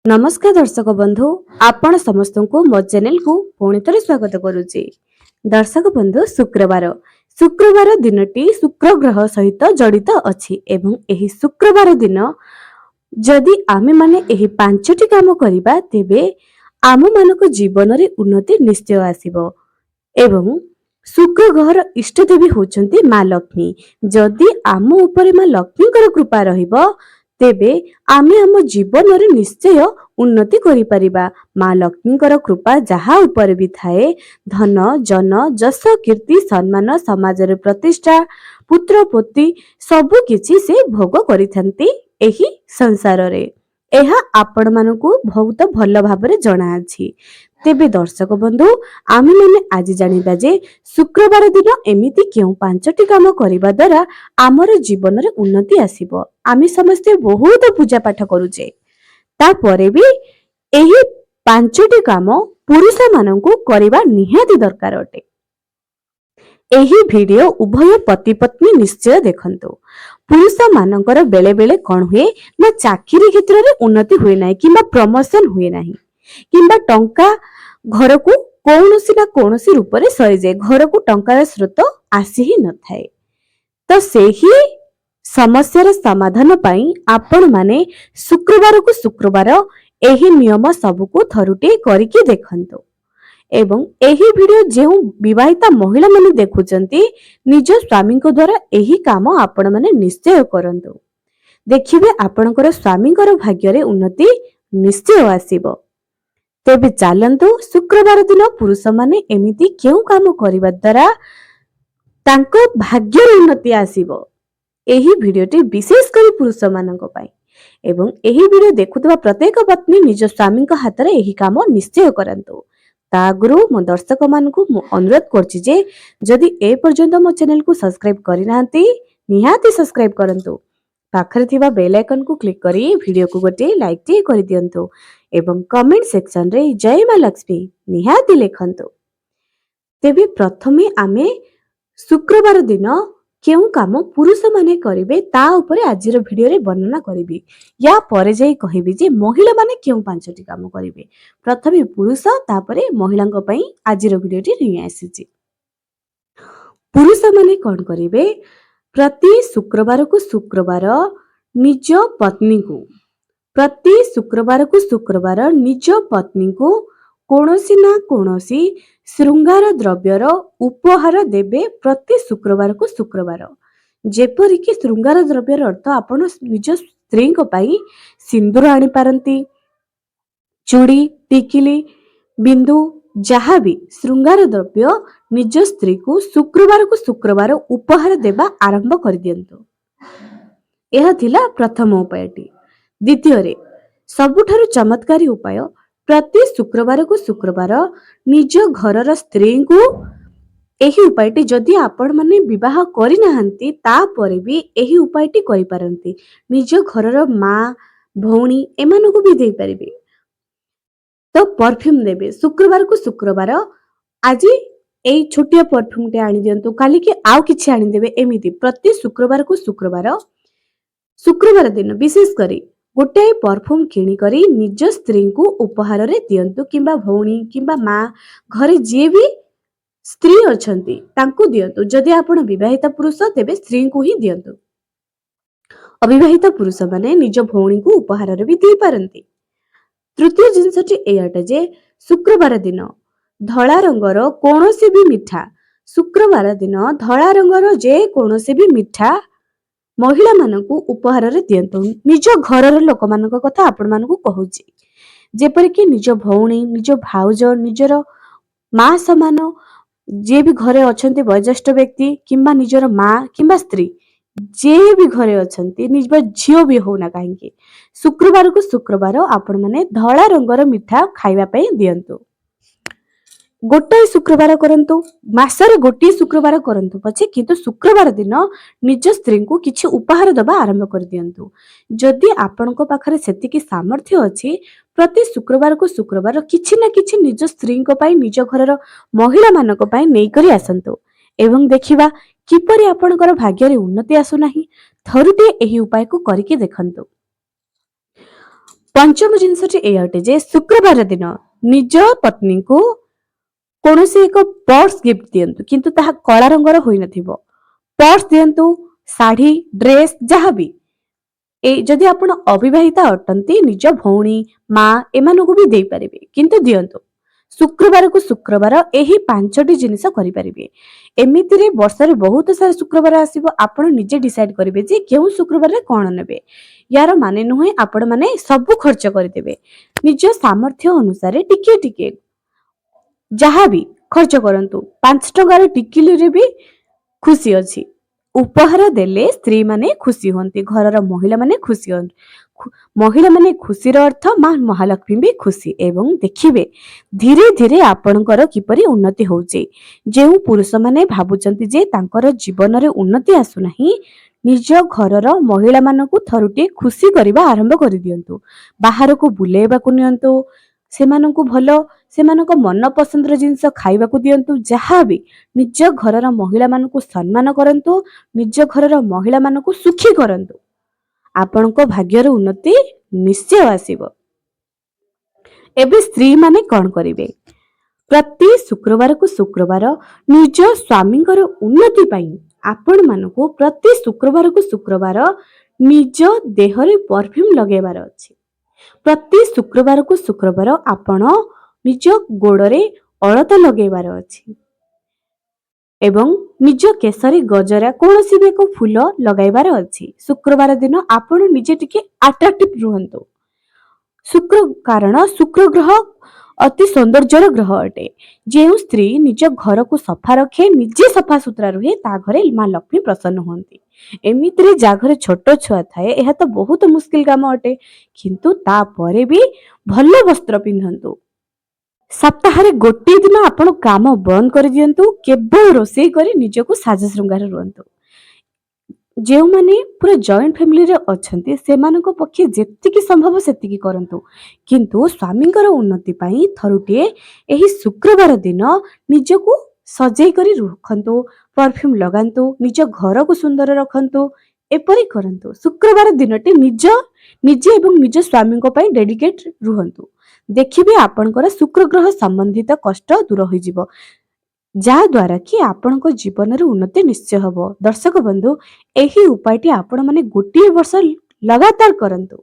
नमस्कार दर्शक बंधु आपण समस्त को मो चैनल को पुणी थे स्वागत करुच्ची। दर्शक बंधु शुक्रवार दिनटी शुक्र ग्रह सहित जड़ित अछि एवं एही शुक्रवार दिन जदि आमे माने एही पांचटी काम करिबा तेबे आम मानक जीवन रे उन्नति निश्चय आसीबो। एवं शुक्र ग्रहर इष्ट देवी होचंती माँ लक्ष्मी। जदि आम उपरे माँ लक्ष्मीकर कृपा रहिबो तेबे आमे आम जीवन रे निश्चय उन्नति करि परिबा। माँ लक्ष्मीकर कृपा जहा ऊपर भी थाए धन जन जस कीर्ति सम्मान समाज रे प्रतिष्ठा पुत्र पोती सबु किछि से भोग करिथंती एही संसार रे। एहा आपण मानकु बहुत भल भाबरे जणा अछि। तेबे दर्शक बंधु आमे माने आज जानिबा जे शुक्रवार दिन एमिति केउ पांचटी काम करिबा द्वारा आमर जीवन रे उन्नति आसीबो। आमे समस्ते बहुत पूजा पाठ करूचे तापरे भी एही पांचटी काम पुरुष मानकु करिबा निहाती दरकार अटे। एही वीडियो उभय पति पत्नी निश्चय देखंतु। पुरुष मानकर बेले बेले कौन हुए ना चाकरी क्षेत्र रे उन्नति हुए नाही किंबा प्रमोशन हुए नाही किंबा टंका घर को कौनसी ना कौनसी रूप रे सरी जाए, घर को टंकार स्रोत आसी ही न थाए। तो सेही समस्या समाधान पाई आपण माने शुक्रवार को शुक्रवार एही नियम सबको थरुटे करिके देखंतु। एवं एही वीडियो जो विवाहिता महिला माने देखुचंती निज स्वामी को द्वारा एही काम आपण माने निश्चय करंतु। देखिबे आपणकर स्वामीकर भाग्य रे उन्नति निश्चय आसीबो। तेबे चलंतु शुक्रवार दिन पुरुष माने एमिति केउ काम करिबा द्वारा तांको भाग्य रे उन्नति आसीबो। एही वीडियोटी विशेष करी पुरुष मानक पाई एवं एही वीडियो देखुतबा प्रत्येक पत्नी निज स्वामी को हाथ रे एही काम निश्चय करंतु। तागुरु मो दर्शक मानकु मो अनुरोध करछि जे जदि ए पर्यंत मो चैनल को सब्सक्राइब करि नांती निहाती सब्सक्राइब करंतु। पाखरे थिबा बेल आइकन को क्लिक करी वीडियो को गोटे लाइक टी करि दियंतु एवं कमेंट सेक्शन रे जय मां लक्ष्मी निहाती लेखंतु। तेबे प्रथमे आमे शुक्रवार दिन केउ काम पुरुष माने करिवे ता ऊपर आजिर वीडियो रे वर्णना करिवि। या परे जाई कहिबि जे महिला माने केउ पांचटी काम करिवे। प्रथमे पुरुष तापरे महिलांक पई आजिर वीडियो टी नै आसीछि। पुरुष माने कोन करिवे प्रति शुक्रवार को शुक्रवार निज पत्नी को निज पत्नी को कोनोसी ना कोनोसी श्रृंगार द्रव्यर उपहार देबे। प्रति शुक्रवार को शुक्रवार जेपरि कि श्रृंगार द्रव्यर अर्थ आपण निज स्त्री को पाई सिंदूर आनी पारंती, चूड़ी टिकिली बिंदु जहाँ भी श्रृंगार द्रव्य निज स्त्री को शुक्रवार उपहार देबा आरंभ कर दियंतु। यह थिला प्रथम उपायटी। द्वितीय रे सबुठारु चमत्कारी उपाय प्रति शुक्रवार को शुक्रवार निज घरर स्त्री को एही उपायटी जदि आपण माने विवाह करि नाहंती तापरे भी एही उपायटी करि पारंती। निज घरर माँ भौणी एमानकु को भी दे परिबे। तो परफ्यूम देबे शुक्रवार को शुक्रवार आज एई छोटिया परफ्यूम टे आनी दियंतु काली के आउ किछि आनी देबे। एमिति प्रति शुक्रवार को शुक्रवार दिन विशेष करी गोटे परफ्यूम किणी करी निज स्त्री को उपहार रे दियंतु किंबा भौणी किंबा माँ घरे जे भी स्त्री अछंती तांको दियंतु। जदि आपण विवाहिता पुरुष तेबे स्त्री को ही दियंतु। अविवाहिता पुरुष माने निज भौणी को उपहार रे भी दे पारंती। तृतीय जिनसटी एयाटा जे शुक्रवार दिन धला रंगर कोनोसी भी मिठा शुक्रवार दिन धला रंगर जे कोनोसी भी मिठा महिला मानकु उपहार रे दियंतु। निज घरर लोक मानक कथा आपण मानकु कहूची जेपरि कि निज भौणी निज भाउज निजर माँ समान जे भी घरे अछंती वयोज्येष्ठ व्यक्ति किंबा निजर माँ किंबा स्त्री जे भी घरे अछंती निज झियो भी होना काहेकि शुक्रवार को शुक्रवार आपण माने धला रंगर मिठा खाइबा पई दियंतु। गोटे शुक्रवार करंतु मासरे गोटे शुक्रवार करंतु पछे किंतु शुक्रवार दिन निज स्त्री को किछि उपहार दबा आरंभ कर दियंतु। जदि आपनको पाखरे सेतिकी सामर्थ्य अछि प्रति शुक्रवार को शुक्रवार किछि ना किछि निज स्त्री को पाई निज घरर महिला मानक पाई नै करी आसंतु एवं देखिबा किपरि आपणकर भाग्य रे उन्नति आसु नाही। थरुटे एही उपाय को करिके देखंतु। पंचम जिनसटी एया अटे जे शुक्रवार दिन निज पत्नी को कौनसी एक पर्स गिफ्ट दियंतु किंतु ताहा कला रंगर होई नथिबो। पर्स दियंतु, साड़ी, ड्रेस जहाबी ए जदि आपण अविवाहिता अटंती निज भौणी माँ एमानकु भी देई परिबे किंतु दियंतु। शुक्रवार को शुक्रवार एही पांचटी जिनिस करि परिबे। एमिति रे वर्षरे बहुत सारा शुक्रवार आसीबो, आपण निजे डिसाइड करिवे जे केउ शुक्रवार रे कोन नेबे। यार माने नुहे आपण माने सब खर्च करदेबे, निज सामर्थ्य अनुसार टिके टिके जहाबी खर्च करंतु। 5 टंकार टिकिली रे भी खुशी अछि। उपहार देले स्त्री माने खुशी होंती, घरर महिला माने खुशी होंती। महिला माने खुशीर अर्थ मां महालक्ष्मी भी खुशी। एवं देखिबे धीरे धीरे आपणकर किपरि उन्नति होउचे। जेउ पुरुष माने भाबुचंती जे तांकर जीवन रे उन्नति आसु नाही, निज घरर महिला मानकु थरुटी खुशी करिबा आरंभ करि दियंतु। बाहर को बुलेबा को नियंतु, सेमानकु भलो सेमानक मन पसंदर जिंस खाइबाकू दियंतु। जहाँ भी निज घरर महिला मानकु सम्मान करंतु, निज घरर महिला मानकु सुखी करंतु। आपनको भाग्यर उन्नति निश्चय आसीबो। एबे स्त्री माने कोन करिवे? प्रति शुक्रवार को शुक्रवार निज स्वामींकर उन्नति पाई आपण मानकु प्रति शुक्रवार को शुक्रवार निज देहरे परफ्यूम लगेबार अछि। प्रति शुक्रवार को शुक्रवार आपण निज गोड़रे अलता लगेबार अछि एवं निज केसरी गजरा कोनोसी भी एक फूल लगाइबार अछि। शुक्रवार दिन आपण निजे टिके अट्रैक्टिव रुहंतु। शुक्र कारण शुक्र ग्रह अति सौंदर्यर ग्रह अटे। जेउ स्त्री निज घर को सफा रखे, निजे सफा सुतरा रुहे, ता घरे मां लक्ष्मी प्रसन्न होंती। एमितिरे जा घरे छोट छुआ थाए एहा तो बहुत मुश्किल काम अटे, किंतु ता परे भी भल वस्त्र पिंधंतु। सप्ताह गोटे दिन आपण काम बंद कर दियंतु, केवल रोषेई करी निजको साज श्रृंगार रुहंतु। जेउ माने पूरा जॉइंट फैमिली रे अछंती सेमानको पक्षे जेतिकी संभव सेतिकी करंतु, किंतु स्वामींकर उन्नति पाई थरुटिए एही शुक्रवार दिन निजको सजेई करी रखंतु, परफ्यूम लगांतु, निज घर को सुंदर रखंतु। एपरि करंतु। शुक्रवार दिनटी निजे एवं निज स्वामी को पाई डेडिकेट रुहंतु। देखिबे आपनकर शुक्र ग्रह संबंधित कष्ट दूर होई जिवो, जा द्वारा कि आपनको जीवन रे उन्नति निश्चय हबो। दर्शक बंधु, एही उपायटी आपण माने गोटे वर्ष लगातार करंतु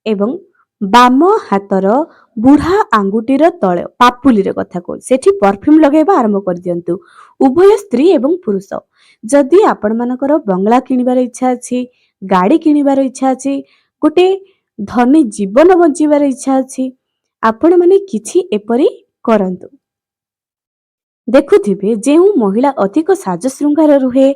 एवं बाम हातर बुढ़ा आंगुटीर तळे पापुलीर कथा को सेठी परफ्यूम लगाइबा आरंभ कर दियंतु। उभय स्त्री एवं पुरुष जदि आपण मानकर बंगला किनिबार इच्छा अछि, गाड़ी किनिबार इच्छा अछि, गोटे धनी जीवन बंचिबार इच्छा अछि, आपण माने किछि एपरि करंतु। देखुथिबे जेउ महिला अधिक साज श्रृंगार रुहे,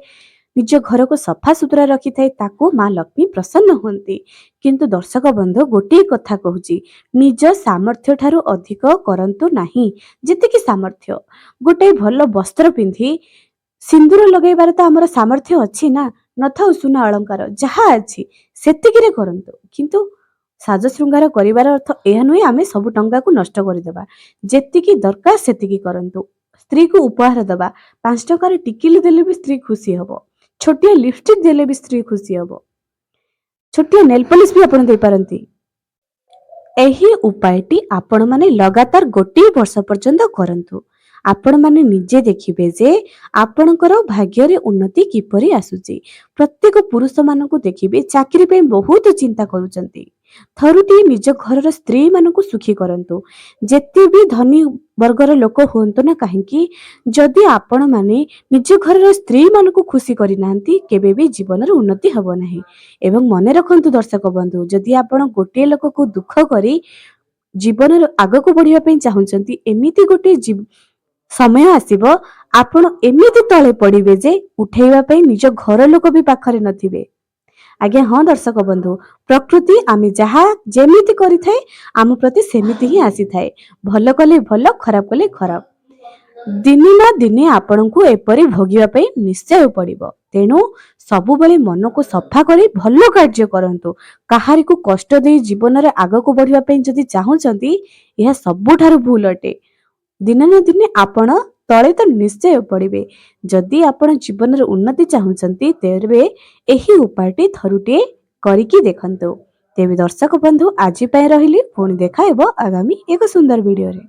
निज घर को सफा सुतरा रखी थाए, ताको मां लक्ष्मी प्रसन्न होंती। किंतु दर्शक बंधु गोटे कथा कहूची, निज सामर्थ्य ठारू अधिक करंतु नाही। जेतिकी सामर्थ्य गोटे भल वस्त्र पिंधि सिंदूर लगेबार तो हमर सामर्थ्य अछि ना, नथाउ सुना अलंकार जहा अछि सेतिकी रे करंतु। किंतु साज श्रृंगार करिवार अर्थ एहा नुहे आमे सब टंका को नष्ट करि देबा। जेतिकी दरकार सेतिकी करंतु। स्त्री को उपहार दबा, 5 टंकार टिकिली देले भी स्त्री खुशी हबो, छोटिया लिपस्टिक देले भी स्त्री खुशी हबो, छोटिया नेल पॉलिश भी आपण दे पारंती। एही उपायटी आपण माने लगातार गोटे वर्ष पर्यंत करंतु। आपण माने निजे देखिबे जे आपणकर भाग्य रे उन्नति किपरि आसुची। प्रत्येक पुरुष मानकु देखिबे चाकरी पे बहुत चिंता करूचंती। थरुटी निज घरर स्त्री मानकु सुखी करंतु। जेते भी धनी वर्गर लोक होंतु ना काहेकि, जदि आपण माने निज घरर स्त्री मानकु खुशी करि नांती, केबे भी जीवन रे उन्नति हबो नाही। एवं मने रखंतु दर्शक बंधु, जदि आपण गोटे लोक को दुख करी जीवन रे आगको बढ़िया पे चाहुचंती, एमिति गोटे समय आसीबो आपण एमिति तळे पड़िबे जे उठेइबा पे निज घर लोक भी पाखरे नथिबे। आज्ञा हाँ दर्शक बंधु, प्रकृति आमे जहा जेमिति करि थाए आम प्रति सेमिति ही आसी थाए। भल कले भल, खराब कले खराब, दिने ना दिने आपनकु एपरि भोगिबा पे निश्चय पड़िबो। तेणु सबु बेले मन को सफा करी भल कार्य करंतु। काहारी को कष्ट दे जीवन रे आगको बढ़िबा पे जदि चाहुचंती, यह सबुठारु भूल अटे। दिने ना दिने आपण तळे तो निश्चय पड़िबे। जदि आपण जीवन रे उन्नति चाहुचंती, तेबे एही उपायटी थरुटे करिकी देखंतु। ତେବେ ଦର୍ଶକ ବନ୍ଧୁ ଆଜି ପାଇଁ ରହିଲି, ପୁଣି ଦେଖା ହେବ ଆଗାମୀ ଏକ ସୁନ୍ଦର ଭିଡିଓରେ।